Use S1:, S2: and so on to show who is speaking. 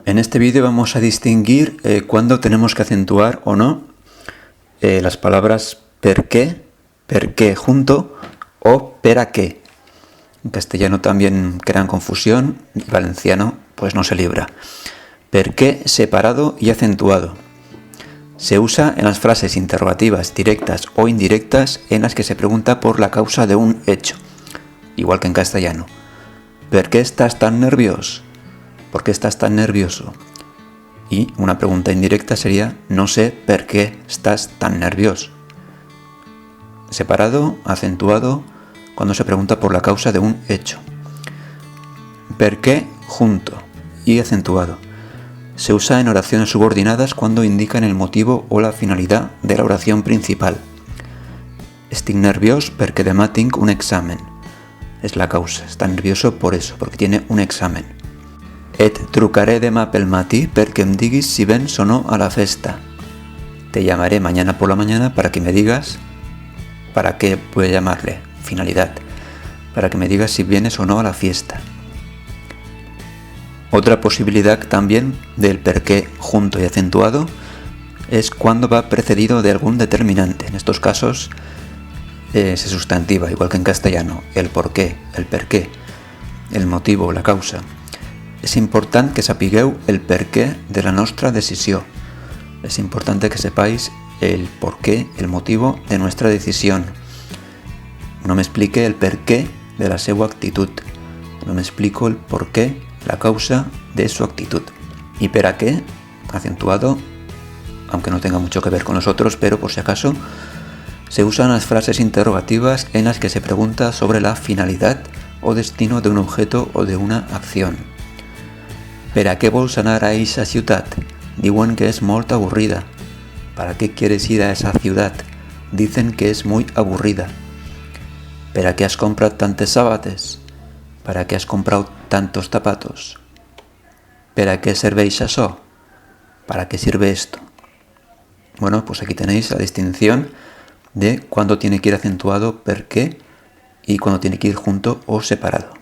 S1: En este vídeo vamos a distinguir cuándo tenemos que acentuar o no las palabras per qué junto o per qué. En castellano también crean confusión y valenciano pues no se libra. Per qué separado y acentuado. Se usa en las frases interrogativas directas o indirectas en las que se pregunta por la causa de un hecho, igual que en castellano. ¿Per qué estás tan nervioso? ¿Por qué estás tan nervioso? Y una pregunta indirecta sería, no sé per qué estás tan nervioso. Separado, acentuado, cuando se pregunta por la causa de un hecho. Per qué junto y acentuado. Se usa en oraciones subordinadas cuando indican el motivo o la finalidad de la oración principal. Estic nerviós perquè demà tinc un examen. Es la causa, está nervioso por eso, porque tiene un examen. Et trucaré demà pel matí perquè em diguis si vens o no a la festa. Te llamaré mañana por la mañana para que me digas, ¿para qué voy a llamarle? Finalidad, para que me digas si vienes o no a la fiesta. Otra posibilidad también del per qué junto y acentuado es cuando va precedido de algún determinante. En estos casos se sustantiva, igual que en castellano, el por qué, el per qué, el motivo, la causa. És important que sapigueu el per què de la nostra decisió. Es importante que sepáis el por qué, el motivo de nuestra decisión. No me explique el per qué de la seva actitud. No me explico el por qué, la causa de su actitud. Y per a qué, acentuado, aunque no tenga mucho que ver con nosotros, pero por si acaso, se usan las frases interrogativas en las que se pregunta sobre la finalidad o destino de un objeto o de una acción. Per a què vols anar a esa ciutat? Diuen que es molt aburrida. ¿Para qué quieres ir a esa ciudad? Dicen que es muy aburrida. ¿Per a qué has comprado tantes sabates? ¿Para qué has comprado tantos zapatos? ¿Per a qué serveix això? ¿Para qué sirve esto? Bueno, pues aquí tenéis la distinción de cuándo tiene que ir acentuado per qué y cuándo tiene que ir junto o separado.